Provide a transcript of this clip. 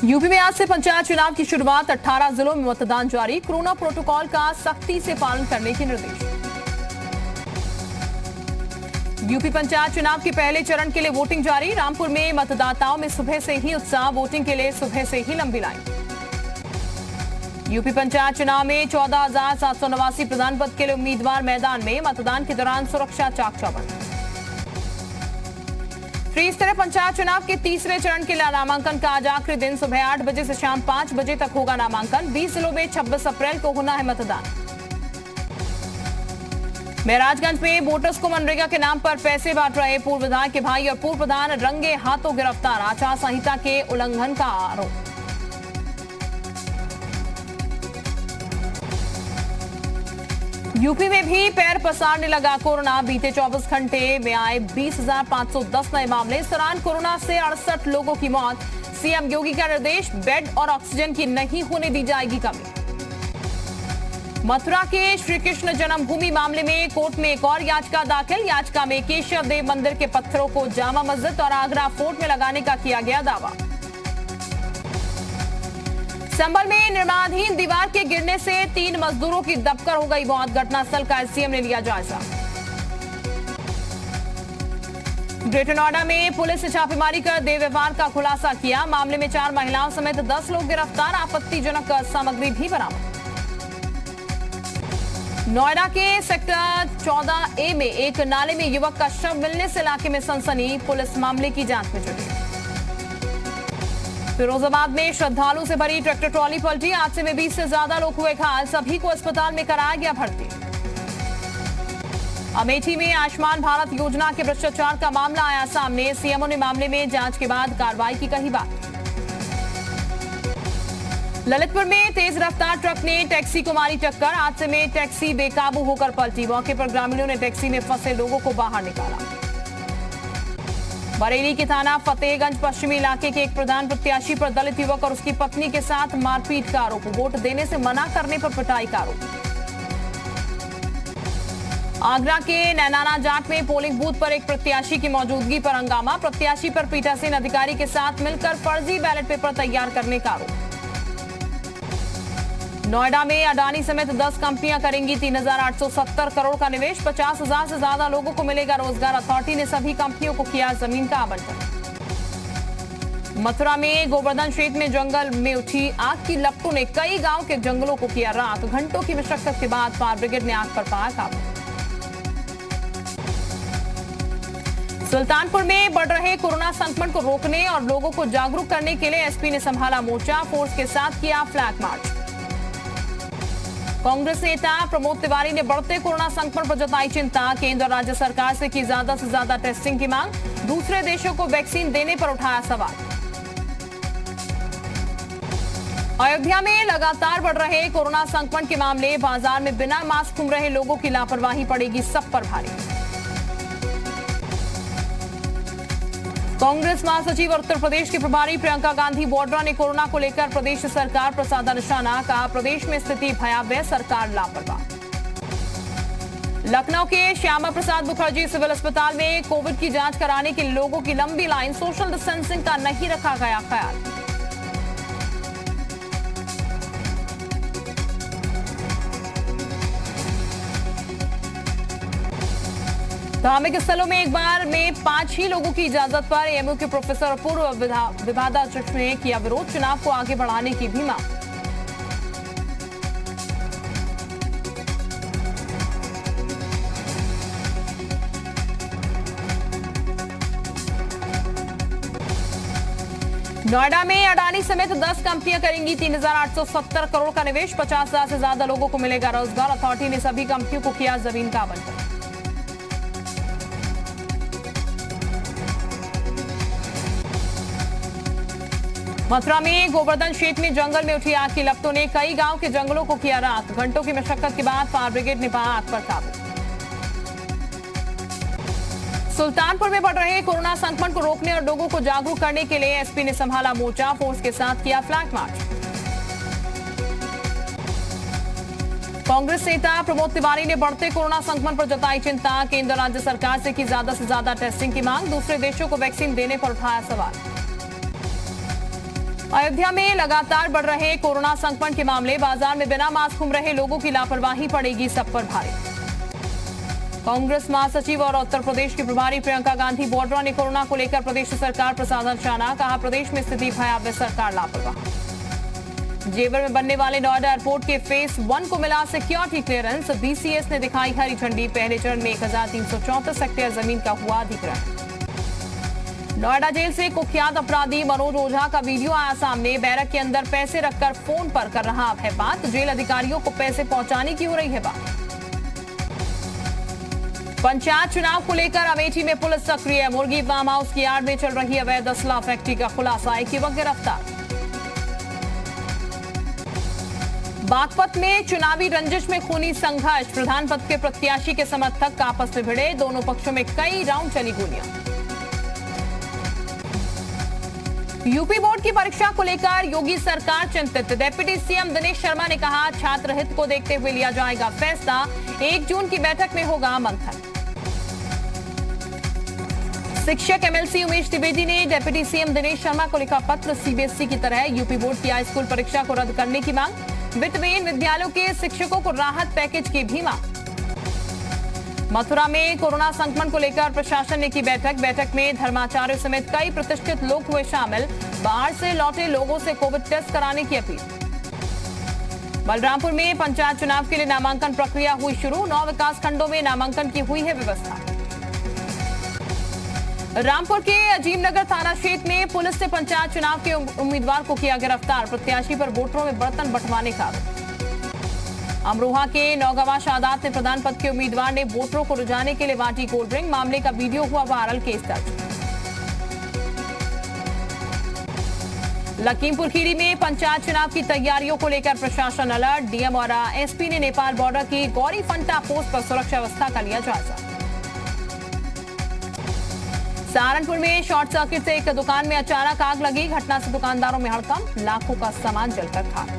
UP में आज से पंचायत चुनाव की शुरुआत। 18 जिलों में मतदान जारी। कोरोना प्रोटोकॉल का सख्ती से पालन करने के निर्देश। यूपी पंचायत चुनाव के पहले चरण के लिए वोटिंग जारी। रामपुर में मतदाताओं में सुबह से ही उत्साह। वोटिंग के लिए सुबह से ही लंबी लाइन। यूपी पंचायत चुनाव में 14,789 प्रधान पद के लिए उम्मीदवार मैदान में। मतदान के दौरान सुरक्षा चाक चौबंद। त्रिस्तरीय पंचायत चुनाव के तीसरे चरण के लिए नामांकन का आज आखिरी दिन। सुबह 8 बजे से शाम 5 बजे तक होगा नामांकन। 20 जिलों में 26 अप्रैल को होना है मतदान। महराजगंज में वोटर्स को मनरेगा के नाम पर पैसे बांट रहे पूर्व विधायक के भाई और पूर्व प्रधान रंगे हाथों गिरफ्तार। आचार संहिता के उल्लंघन का आरोप। यूपी में भी पैर पसारने लगा कोरोना। बीते 24 घंटे में आए 20,510 नए मामले। इस दौरान कोरोना से 68 लोगों की मौत। सीएम योगी का निर्देश, बेड और ऑक्सीजन की नहीं होने दी जाएगी कमी। मथुरा के श्री कृष्ण जन्मभूमि मामले में कोर्ट में एक और याचिका दाखिल। याचिका में केशव देव मंदिर के पत्थरों को जामा मस्जिद और आगरा फोर्ट में लगाने का किया गया दावा। संभल में निर्माणाधीन दीवार के गिरने से 3 मजदूरों की दबकर हो गई मौत। घटनास्थल का एसडीएम ने लिया जायजा। ग्रेटर नोएडा में पुलिस ने छापेमारी कर देह व्यापार का खुलासा किया। मामले में 4 महिलाओं समेत 10 लोग गिरफ्तार। आपत्तिजनक सामग्री भी बरामद। नोएडा के सेक्टर 14A में एक नाले में युवक का शव मिलने से इलाके में सनसनी। पुलिस मामले की जांच में जुटी। फिरोजाबाद में श्रद्धालु से भरी ट्रैक्टर ट्रॉली पलटी। हादसे में 20 से ज्यादा लोग हुए घायल। सभी को अस्पताल में कराया गया भर्ती। अमेठी में आयुष्मान भारत योजना के भ्रष्टाचार का मामला आया सामने। सीएमओ ने मामले में जांच के बाद कार्रवाई की कही बात। ललितपुर में तेज रफ्तार ट्रक ने टैक्सी को मारी टक्कर। हादसे में टैक्सी बेकाबू होकर पलटी। मौके पर ग्रामीणों ने टैक्सी में फंसे लोगों को बाहर निकाला। बरेली के थाना फतेहगंज पश्चिमी इलाके के एक प्रधान प्रत्याशी पर दलित युवक और उसकी पत्नी के साथ मारपीट का आरोप। वोट देने से मना करने पर पिटाई का आरोप। आगरा के नैनाना जाट में पोलिंग बूथ पर एक प्रत्याशी की मौजूदगी पर हंगामा। प्रत्याशी पर पीठासीन अधिकारी के साथ मिलकर फर्जी बैलेट पेपर तैयार करने का आरोप। नोएडा में अडानी समेत 10 कंपनियां करेंगी 3,870 करोड़ का निवेश। 50,000 से ज्यादा लोगों को मिलेगा रोजगार। अथॉरिटी ने सभी कंपनियों को किया जमीन का आवंटन। मथुरा में गोवर्धन क्षेत्र में जंगल में उठी आग की लपटों ने कई गांव के जंगलों को किया राख। घंटों की मशक्कत के बाद फायर ब्रिगेड ने आग पर पाया काबू। सुल्तानपुर में बढ़ रहे कोरोना संक्रमण को रोकने और लोगों को जागरूक करने के लिए एसपी ने संभाला मोर्चा। फोर्स के साथ किया फ्लैग मार्च। कांग्रेस नेता प्रमोद तिवारी ने बढ़ते कोरोना संक्रमण पर जताई चिंता। केंद्र और राज्य सरकार से की ज्यादा से ज्यादा टेस्टिंग की मांग। दूसरे देशों को वैक्सीन देने पर उठाया सवाल। अयोध्या में लगातार बढ़ रहे कोरोना संक्रमण के मामले। बाजार में बिना मास्क घूम रहे लोगों की लापरवाही पड़ेगी सब पर भारी। कांग्रेस महासचिव और उत्तर प्रदेश के प्रभारी प्रियंका गांधी वाड्रा ने कोरोना को लेकर प्रदेश सरकार पर साधा निशाना। कहा, प्रदेश में स्थिति भयावह, सरकार लापरवाह। लखनऊ के श्यामा प्रसाद मुखर्जी सिविल अस्पताल में कोविड की जांच कराने के लोगों की लंबी लाइन। सोशल डिस्टेंसिंग का नहीं रखा गया ख्याल। धार्मिक स्थलों में एक बार में 5 ही लोगों की इजाजत पर एएमयू के प्रोफेसर और पूर्व विवादाध्यक्ष ने किया विरोध। चुनाव को आगे बढ़ाने की भी मांग। नोएडा में अडानी समेत 10 कंपनियां करेंगी 3,870 करोड़ का निवेश। 50,000 से ज्यादा लोगों को मिलेगा रोजगार। अथॉरिटी ने सभी कंपनियों को किया जमीन का आवंटन। मथुरा में गोवर्धन क्षेत्र में जंगल में उठी आग की लपटों ने कई गांव के जंगलों को किया राख। घंटों की मशक्कत के बाद फायर ब्रिगेड ने पाया आग पर काबू। सुल्तानपुर में बढ़ रहे कोरोना संक्रमण को रोकने और लोगों को जागरूक करने के लिए एसपी ने संभाला मोर्चा। फोर्स के साथ किया फ्लैग मार्च। कांग्रेस नेता प्रमोद तिवारी ने बढ़ते कोरोना संक्रमण पर जताई चिंता। केंद्र राज्य सरकार से की ज्यादा से ज्यादा टेस्टिंग की मांग। दूसरे देशों को वैक्सीन देने पर उठाया सवाल। अयोध्या में लगातार बढ़ रहे कोरोना संक्रमण के मामले, बाजार में बिना मास्क घूम रहे लोगों की लापरवाही पड़ेगी सब पर भारी। कांग्रेस महासचिव और उत्तर प्रदेश की प्रभारी प्रियंका गांधी वाड्रा ने कोरोना को लेकर प्रदेश सरकार पर साधा निशाना, कहा प्रदेश में स्थिति भयावह, सरकार लापरवाह। जेवर में बनने वाले नोएडा एयरपोर्ट के फेज 1 को मिला सिक्योरिटी क्लियरेंस, बीसीएस ने दिखाई हरी झंडी, पहले चरण में 1334 हेक्टेयर जमीन का हुआ अधिग्रहण। नोएडा जेल से कुख्यात अपराधी मनोज ओझा का वीडियो आया सामने, बैरक के अंदर पैसे रखकर फोन पर कर रहा है बात, जेल अधिकारियों को पैसे पहुंचाने की हो रही है बात। पंचायत चुनाव को लेकर अमेठी में पुलिस सक्रिय, मुर्गी फार्म हाउस की आड़ में चल रही अवैध असला फैक्ट्री का खुलासा, एक युवक गिरफ्तार। बागपत में चुनावी रंजिश में खूनी संघर्ष, प्रधान पद के प्रत्याशी के समर्थक आपस में भिड़े, दोनों पक्षों में कई राउंड चली गोलियां। यूपी बोर्ड की परीक्षा को लेकर योगी सरकार चिंतित, डिप्टी सीएम दिनेश शर्मा ने कहा छात्र हित को देखते हुए लिया जाएगा फैसला, 1 जून की बैठक में होगा मंथन। शिक्षक एमएलसी उमेश द्विवेदी ने डिप्टी सीएम दिनेश शर्मा को लिखा पत्र, सीबीएसई की तरह यूपी बोर्ड की हाई स्कूल परीक्षा को रद्द करने की मांग, वित्तहीन विद्यालयों के शिक्षकों को राहत पैकेज की भी मांग। मथुरा में कोरोना संक्रमण को लेकर प्रशासन ने की बैठक में धर्माचार्य समेत कई प्रतिष्ठित लोग हुए शामिल, बाहर से लौटे लोगों से कोविड टेस्ट कराने की अपील। बलरामपुर में पंचायत चुनाव के लिए नामांकन प्रक्रिया हुई शुरू, 9 विकास खंडों में नामांकन की हुई है व्यवस्था। रामपुर के अजीमनगर थाना क्षेत्र में पुलिस ने पंचायत चुनाव के उम्मीदवार को किया गिरफ्तार, प्रत्याशी पर वोटरों में बर्तन बंटवाने का आरोप। अमरोहा के नौगवा शादात में प्रधान पद के उम्मीदवार ने वोटरों को रुझाने के लिए बांटी कोल्ड ड्रिंक, मामले का वीडियो हुआ वायरल, केस दर्ज। लखीमपुर खीरी में पंचायत चुनाव की तैयारियों को लेकर प्रशासन अलर्ट, डीएम और एसपी ने नेपाल बॉर्डर की गौरी फंटा पोस्ट पर सुरक्षा व्यवस्था का लिया जायजा। सहारनपुर में शॉर्ट सर्किट से एक दुकान में अचानक आग लगी, घटना से दुकानदारों में हड़कंप, लाखों का सामान जलकर खाक।